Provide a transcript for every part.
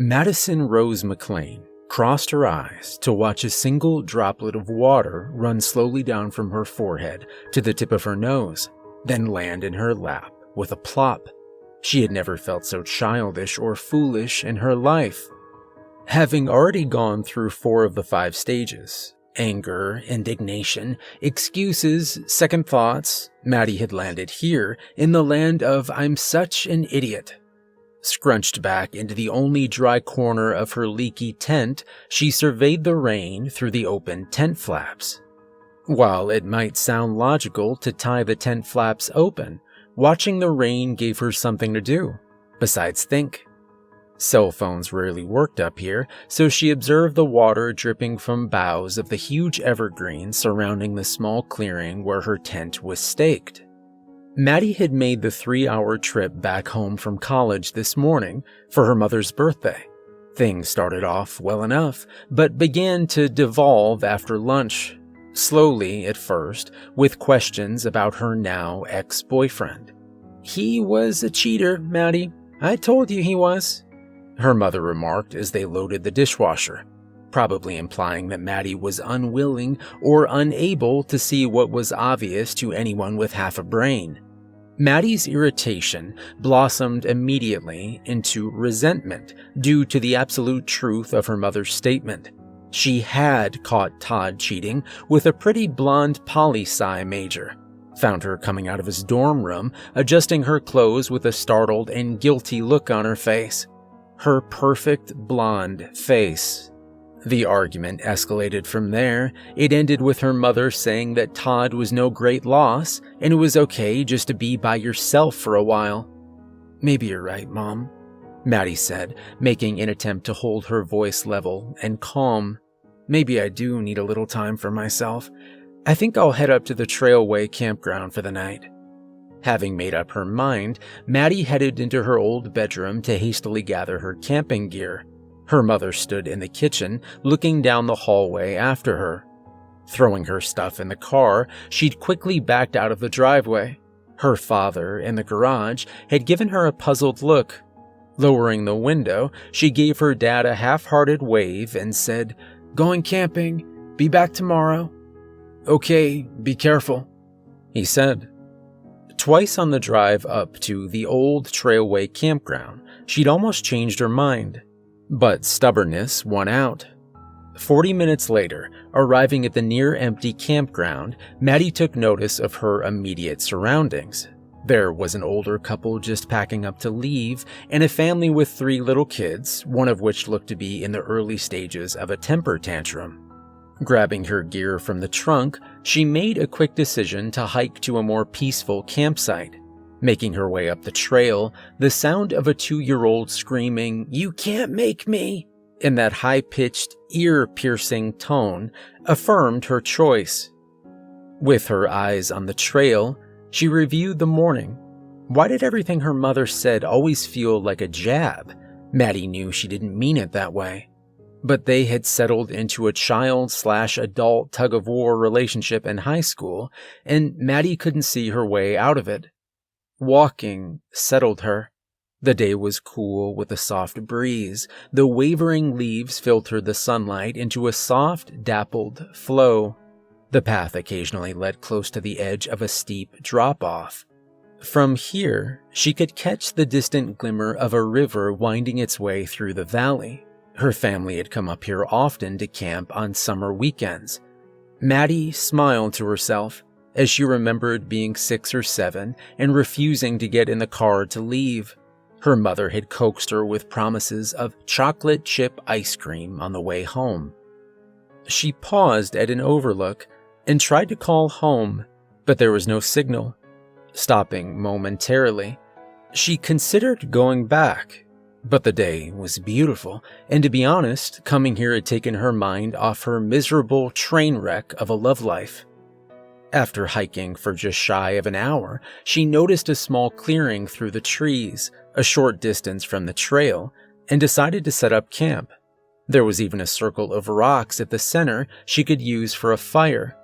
Madison Rose McLean crossed her eyes to watch a single droplet of water run slowly down from her forehead to the tip of her nose, then land in her lap with a plop. She had never felt so childish or foolish in her life. Having already gone through 4 of the 5 stages, anger, indignation, excuses, second thoughts, Maddie had landed here in the land of I'm such an idiot. Scrunched back into the only dry corner of her leaky tent, she surveyed the rain through the open tent flaps. While it might sound logical to tie the tent flaps open, watching the rain gave her something to do, besides think. Cell phones rarely worked up here, so she observed the water dripping from boughs of the huge evergreens surrounding the small clearing where her tent was staked. Maddie had made the 3-hour trip back home from college this morning for her mother's birthday. Things started off well enough, but began to devolve after lunch. Slowly at first, with questions about her now ex-boyfriend. "He was a cheater, Maddie. I told you he was," her mother remarked as they loaded the dishwasher, probably implying that Maddie was unwilling or unable to see what was obvious to anyone with half a brain. Maddie's irritation blossomed immediately into resentment due to the absolute truth of her mother's statement. She had caught Todd cheating with a pretty blonde poli-sci major, found her coming out of his dorm room, adjusting her clothes with a startled and guilty look on her face. Her perfect blonde face. The argument escalated from there. It ended with her mother saying that Todd was no great loss and it was okay just to be by yourself for a while. "Maybe you're right, Mom," Maddie said, making an attempt to hold her voice level and calm. "Maybe I do need a little time for myself. I think I'll head up to the Trailway campground for the night." Having made up her mind, Maddie headed into her old bedroom to hastily gather her camping gear. Her mother stood in the kitchen, looking down the hallway after her. Throwing her stuff in the car, she'd quickly backed out of the driveway. Her father, in the garage, had given her a puzzled look. Lowering the window, she gave her dad a half-hearted wave and said, "Going camping. Be back tomorrow." "Okay, be careful," he said. Twice on the drive up to the old Trailway campground, she'd almost changed her mind. But stubbornness won out. 40 minutes later, arriving at the near-empty campground, Maddie took notice of her immediate surroundings. There was an older couple just packing up to leave, and a family with 3 little kids, one of which looked to be in the early stages of a temper tantrum. Grabbing her gear from the trunk, she made a quick decision to hike to a more peaceful campsite. Making her way up the trail, the sound of a 2-year-old screaming, "You can't make me!" in that high-pitched, ear-piercing tone affirmed her choice. With her eyes on the trail, she reviewed the morning. Why did everything her mother said always feel like a jab? Maddie knew she didn't mean it that way. But they had settled into a child/adult tug-of-war relationship in high school, and Maddie couldn't see her way out of it. Walking settled her. The day was cool with a soft breeze. The wavering leaves filtered the sunlight into a soft, dappled flow. The path occasionally led close to the edge of a steep drop-off. From here, she could catch the distant glimmer of a river winding its way through the valley. Her family had come up here often to camp on summer weekends. Maddie smiled to herself as she remembered being 6 or 7 and refusing to get in the car to leave. Her mother had coaxed her with promises of chocolate chip ice cream on the way home. She paused at an overlook and tried to call home, but there was no signal. Stopping momentarily, she considered going back, but the day was beautiful, and to be honest, coming here had taken her mind off her miserable train wreck of a love life. After hiking for just shy of an hour, she noticed a small clearing through the trees, a short distance from the trail, and decided to set up camp. There was even a circle of rocks at the center she could use for a fire.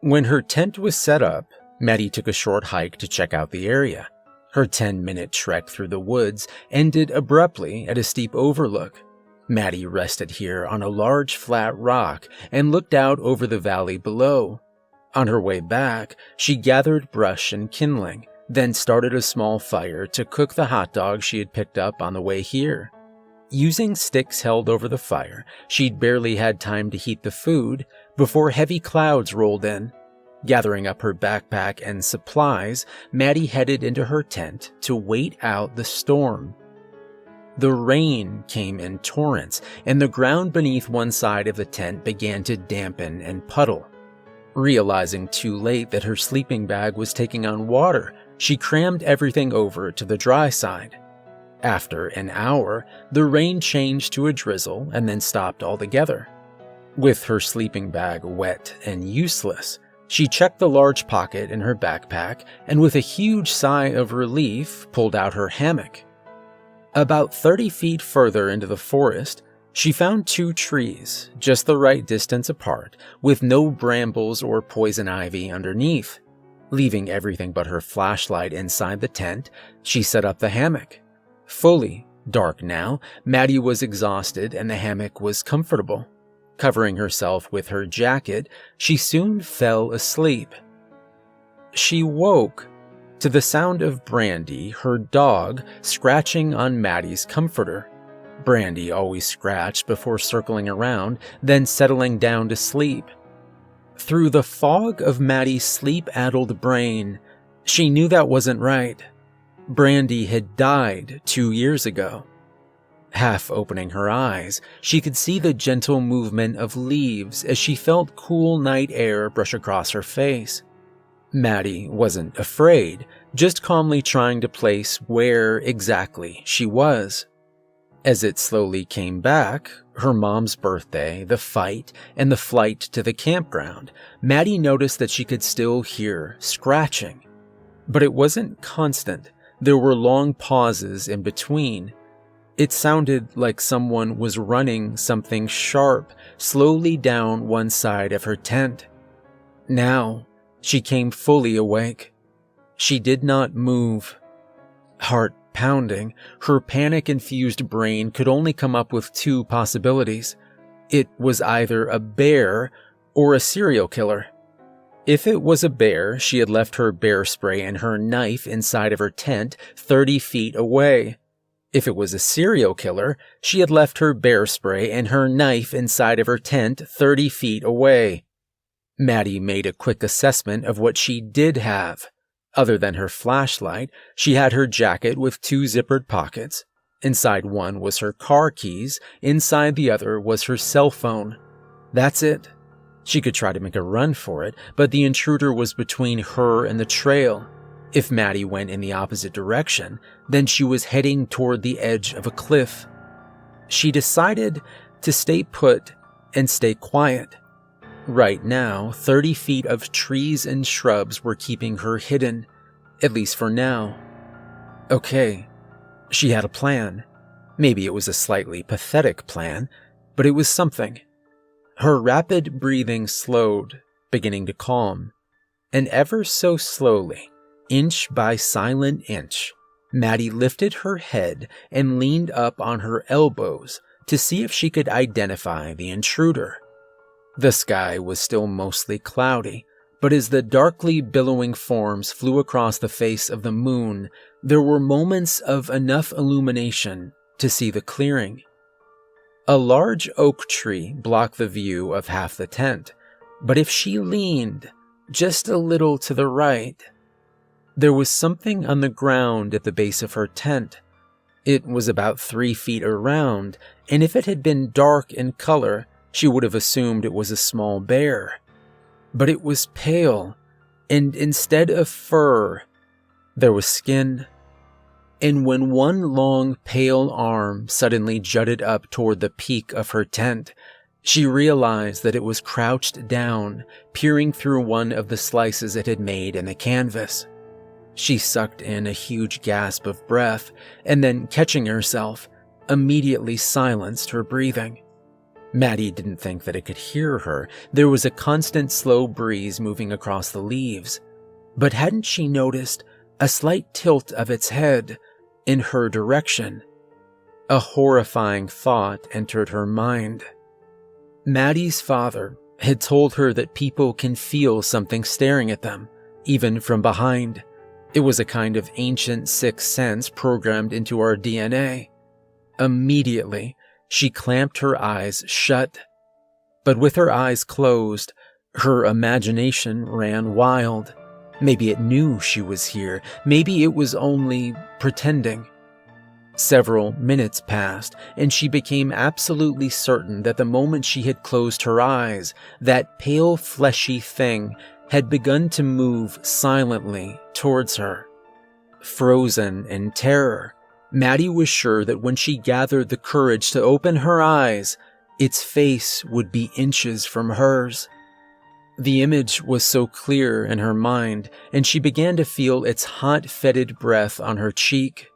When her tent was set up, Maddie took a short hike to check out the area. Her 10-minute trek through the woods ended abruptly at a steep overlook. Maddie rested here on a large flat rock and looked out over the valley below. On her way back, she gathered brush and kindling, then started a small fire to cook the hot dog she had picked up on the way here. Using sticks held over the fire, she'd barely had time to heat the food before heavy clouds rolled in. Gathering up her backpack and supplies, Maddie headed into her tent to wait out the storm. The rain came in torrents, and the ground beneath one side of the tent began to dampen and puddle. Realizing too late that her sleeping bag was taking on water, she crammed everything over to the dry side. After an hour, the rain changed to a drizzle and then stopped altogether. With her sleeping bag wet and useless, she checked the large pocket in her backpack and with a huge sigh of relief pulled out her hammock. About 30 feet further into the forest, she found 2 trees, just the right distance apart, with no brambles or poison ivy underneath. Leaving everything but her flashlight inside the tent, she set up the hammock. Fully dark now, Maddie was exhausted and the hammock was comfortable. Covering herself with her jacket, she soon fell asleep. She woke to the sound of Brandy, her dog, scratching on Maddie's comforter. Brandy always scratched before circling around, then settling down to sleep. Through the fog of Maddie's sleep-addled brain, she knew that wasn't right. Brandy had died 2 years ago. Half opening her eyes, she could see the gentle movement of leaves as she felt cool night air brush across her face. Maddie wasn't afraid, just calmly trying to place where exactly she was. As it slowly came back, her mom's birthday, the fight, and the flight to the campground, Maddie noticed that she could still hear scratching. But it wasn't constant. There were long pauses in between. It sounded like someone was running something sharp slowly down one side of her tent. Now, she came fully awake. She did not move. Heart pounding, her panic-infused brain could only come up with 2 possibilities. It was either a bear or a serial killer. If it was a bear, she had left her bear spray and her knife inside of her tent 30 feet away. If it was a serial killer, she had left her bear spray and her knife inside of her tent 30 feet away. Maddie made a quick assessment of what she did have. Other than her flashlight, she had her jacket with 2 zippered pockets. Inside one was her car keys, inside the other was her cell phone. That's it. She could try to make a run for it, but the intruder was between her and the trail. If Maddie went in the opposite direction, then she was heading toward the edge of a cliff. She decided to stay put and stay quiet. Right now, 30 feet of trees and shrubs were keeping her hidden, at least for now. Okay, she had a plan. Maybe it was a slightly pathetic plan, but it was something. Her rapid breathing slowed, beginning to calm, and ever so slowly, inch by silent inch, Maddie lifted her head and leaned up on her elbows to see if she could identify the intruder. The sky was still mostly cloudy, but as the darkly billowing forms flew across the face of the moon, there were moments of enough illumination to see the clearing. A large oak tree blocked the view of half the tent, but if she leaned just a little to the right, there was something on the ground at the base of her tent. It was about 3 feet around, and if it had been dark in color, she would have assumed it was a small bear. But it was pale, and instead of fur, there was skin. And when one long, pale arm suddenly jutted up toward the peak of her tent, she realized that it was crouched down, peering through one of the slices it had made in the canvas. She sucked in a huge gasp of breath, and then, catching herself, immediately silenced her breathing. Maddie didn't think that it could hear her. There was a constant slow breeze moving across the leaves. But hadn't she noticed a slight tilt of its head in her direction. A horrifying thought entered her mind. Maddie's father had told her that people can feel something staring at them, even from behind. It was a kind of ancient sixth sense programmed into our DNA. Immediately, she clamped her eyes shut. But with her eyes closed, her imagination ran wild. Maybe it knew she was here. Maybe it was only pretending. Several minutes passed, and she became absolutely certain that the moment she had closed her eyes, that pale, fleshy thing had begun to move silently towards her. Frozen in terror, Maddie was sure that when she gathered the courage to open her eyes, its face would be inches from hers. The image was so clear in her mind, and she began to feel its hot, fetid breath on her cheek.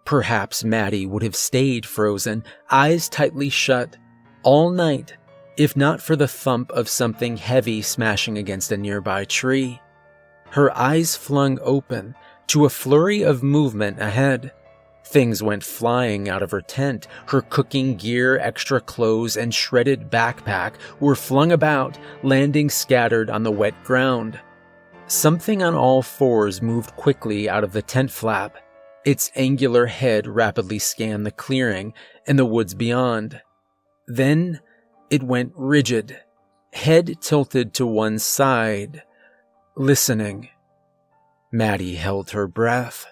Perhaps Maddie would have stayed frozen, eyes tightly shut, all night, if not for the thump of something heavy smashing against a nearby tree. Her eyes flung open to a flurry of movement ahead. Things went flying out of her tent. Her cooking gear, extra clothes, and shredded backpack were flung about, landing scattered on the wet ground. Something on all fours moved quickly out of the tent flap. Its angular head rapidly scanned the clearing and the woods beyond. Then it went rigid, head tilted to one side, listening. Maddie held her breath.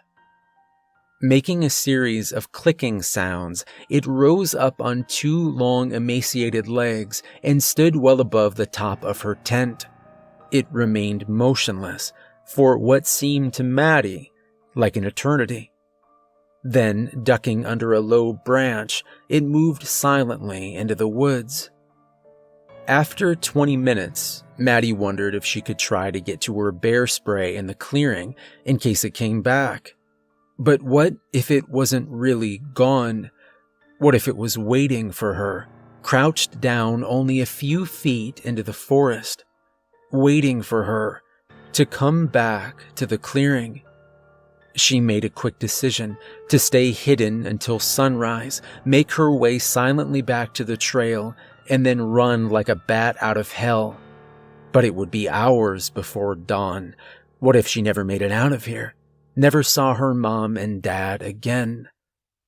Making a series of clicking sounds, it rose up on two long, emaciated legs and stood well above the top of her tent. It remained motionless for what seemed to Maddie like an eternity. Then, ducking under a low branch, it moved silently into the woods. After 20 minutes, Maddie wondered if she could try to get to her bear spray in the clearing in case it came back. But what if it wasn't really gone? What if it was waiting for her, crouched down only a few feet into the forest, waiting for her to come back to the clearing? She made a quick decision to stay hidden until sunrise, make her way silently back to the trail, and then run like a bat out of hell. But it would be hours before dawn. What if she never made it out of here? Never saw her mom and dad again?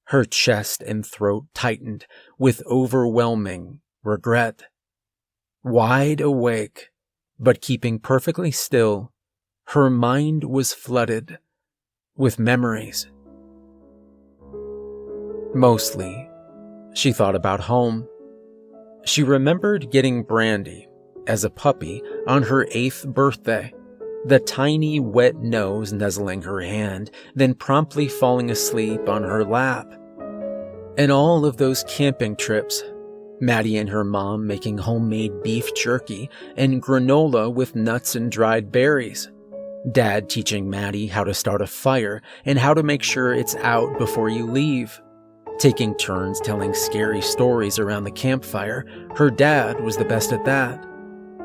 Her chest and throat tightened with overwhelming regret. Wide awake, but keeping perfectly still, her mind was flooded with memories. Mostly, she thought about home. She remembered getting Brandy as a puppy on her 8th birthday, the tiny wet nose nuzzling her hand, then promptly falling asleep on her lap. And all of those camping trips, Maddie and her mom making homemade beef jerky and granola with nuts and dried berries. Dad teaching Maddie how to start a fire and how to make sure it's out before you leave. Taking turns telling scary stories around the campfire. Her dad was the best at that.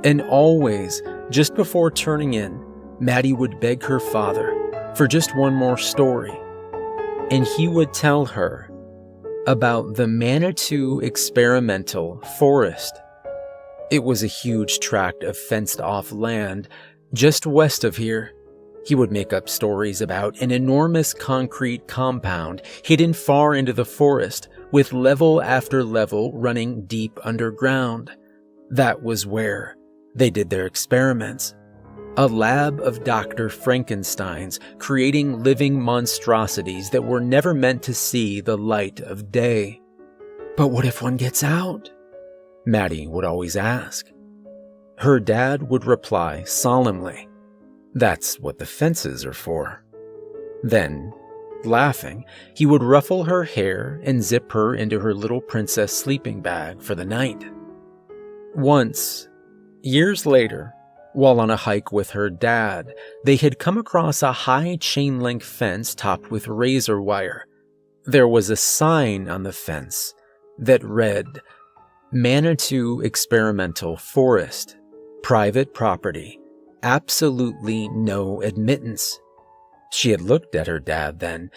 And always, just before turning in, Maddie would beg her father for just one more story. And he would tell her about the Manitou Experimental Forest. It was a huge tract of fenced-off land just west of here. He would make up stories about an enormous concrete compound hidden far into the forest with level after level running deep underground. That was where they did their experiments. A lab of Dr. Frankenstein's creating living monstrosities that were never meant to see the light of day. But what if one gets out? Maddie would always ask. Her dad would reply solemnly, "That's what the fences are for." Then, laughing, he would ruffle her hair and zip her into her little princess sleeping bag for the night. Once, years later, while on a hike with her dad, they had come across a high chain-link fence topped with razor wire. There was a sign on the fence that read, "Manitou Experimental Forest. Private property. Absolutely no admittance." She had looked at her dad then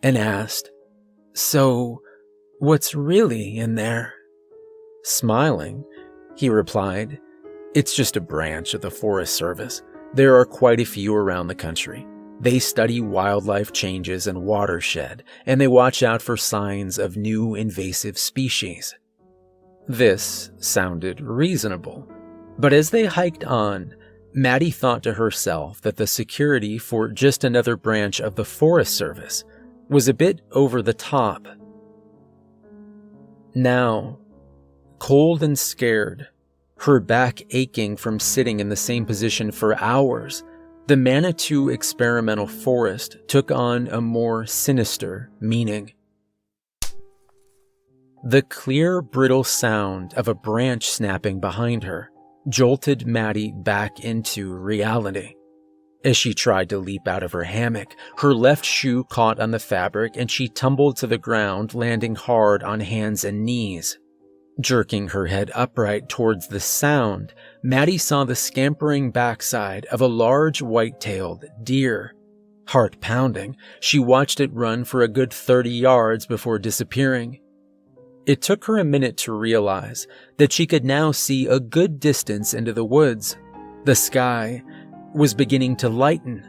and asked, "So, what's really in there?" Smiling, he replied, "It's just a branch of the Forest Service. There are quite a few around the country. They study wildlife changes and watershed, and they watch out for signs of new invasive species." This sounded reasonable, but as they hiked on, Maddie thought to herself that the security for just another branch of the Forest Service was a bit over the top. Now, cold and scared, her back aching from sitting in the same position for hours, the Manitou Experimental Forest took on a more sinister meaning. The clear, brittle sound of a branch snapping behind her jolted Maddie back into reality. As she tried to leap out of her hammock, her left shoe caught on the fabric and she tumbled to the ground, landing hard on hands and knees. Jerking her head upright towards the sound, Maddie saw the scampering backside of a large white-tailed deer. Heart pounding, she watched it run for a good 30 yards before disappearing. It took her a minute to realize that she could now see a good distance into the woods. The sky was beginning to lighten.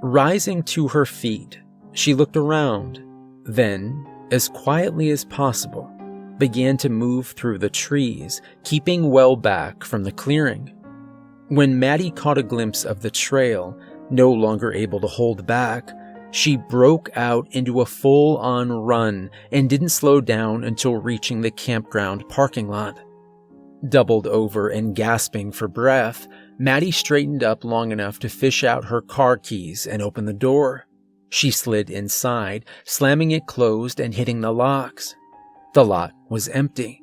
Rising to her feet, she looked around, then, as quietly as possible, began to move through the trees, keeping well back from the clearing. When Maddie caught a glimpse of the trail, no longer able to hold back, she broke out into a full-on run and didn't slow down until reaching the campground parking lot. Doubled over and gasping for breath, Maddie straightened up long enough to fish out her car keys and open the door. She slid inside, slamming it closed and hitting the locks. The lot was empty.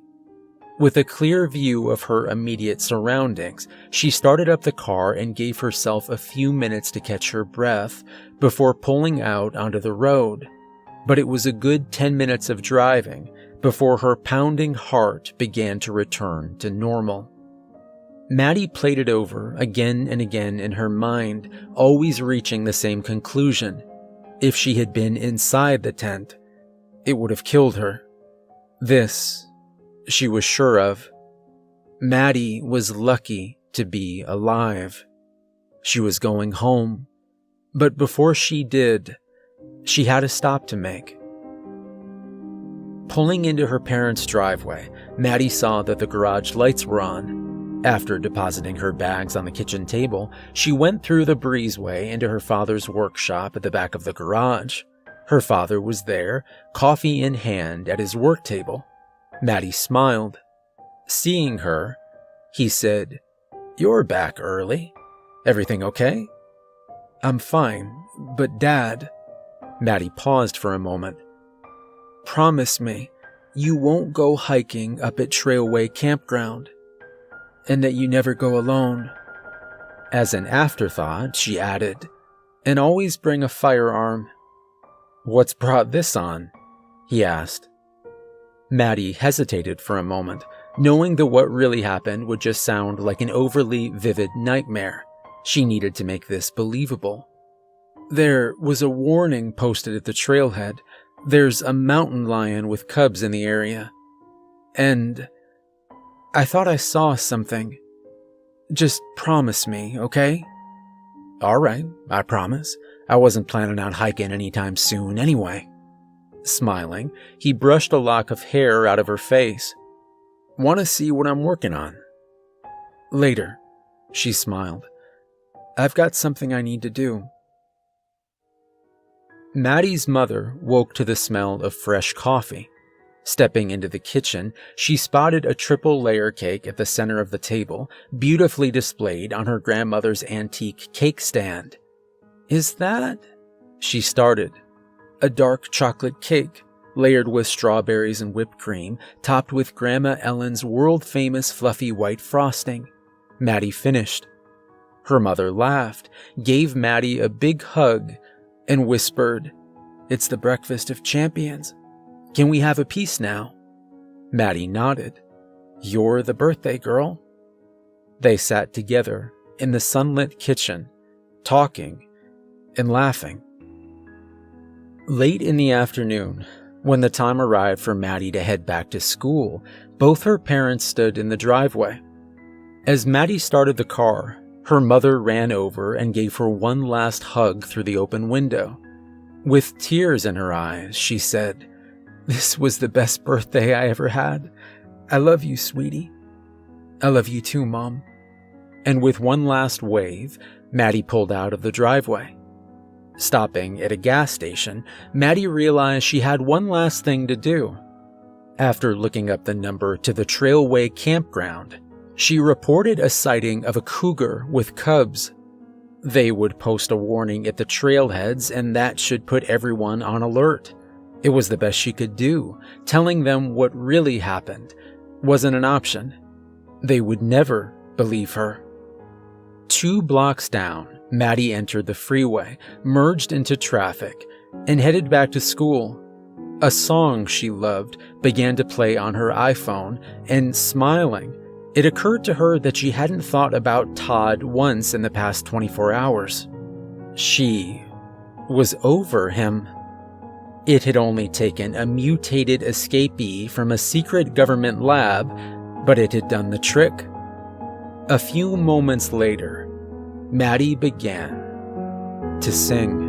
With a clear view of her immediate surroundings, she started up the car and gave herself a few minutes to catch her breath before pulling out onto the road. But it was a good 10 minutes of driving before her pounding heart began to return to normal. Maddie played it over again and again in her mind, always reaching the same conclusion. If she had been inside the tent, it would have killed her. This, she was sure of. Maddie was lucky to be alive. She was going home, but before she did, she had a stop to make. Pulling into her parents' driveway, Maddie saw that the garage lights were on. After depositing her bags on the kitchen table, she went through the breezeway into her father's workshop at the back of the garage. Her father was there, coffee in hand at his work table. Maddie smiled. Seeing her, he said, "You're back early. Everything okay?" "I'm fine, but Dad..." Maddie paused for a moment. "Promise me you won't go hiking up at Trailway Campground, and that you never go alone." As an afterthought, she added, "And always bring a firearm." "What's brought this on?" he asked. Maddie hesitated for a moment, knowing that what really happened would just sound like an overly vivid nightmare. She needed to make this believable. "There was a warning posted at the trailhead. There's a mountain lion with cubs in the area. And I thought I saw something. Just promise me, okay?" "All right, I promise. I wasn't planning on hiking anytime soon anyway." Smiling, he brushed a lock of hair out of her face. "Want to see what I'm working on?" "Later," she smiled. "I've got something I need to do." Maddie's mother woke to the smell of fresh coffee. Stepping into the kitchen, she spotted a triple layer cake at the center of the table, beautifully displayed on her grandmother's antique cake stand. "Is that..." she started. "A dark chocolate cake, layered with strawberries and whipped cream, topped with Grandma Ellen's world-famous fluffy white frosting," Maddie finished. Her mother laughed, gave Maddie a big hug, and whispered, "It's the breakfast of champions. Can we have a piece now?" Maddie nodded. "You're the birthday girl." They sat together in the sunlit kitchen, talking and laughing. Late in the afternoon, when the time arrived for Maddie to head back to school, both her parents stood in the driveway. As Maddie started the car, her mother ran over and gave her one last hug through the open window. With tears in her eyes, she said, "This was the best birthday I ever had. I love you, sweetie." "I love you too, Mom." And with one last wave, Maddie pulled out of the driveway. Stopping at a gas station, Maddie realized she had one last thing to do. After looking up the number to the Trailway campground, she reported a sighting of a cougar with cubs. They would post a warning at the trailheads, and that should put everyone on alert. It was the best she could do. Telling them what really happened wasn't an option. They would never believe her. 2 blocks down, Maddie entered the freeway, merged into traffic, and headed back to school. A song she loved began to play on her iPhone, and smiling, it occurred to her that she hadn't thought about Todd once in the past 24 hours. She was over him. It had only taken a mutated escapee from a secret government lab, but it had done the trick. A few moments later, Maddie began to sing.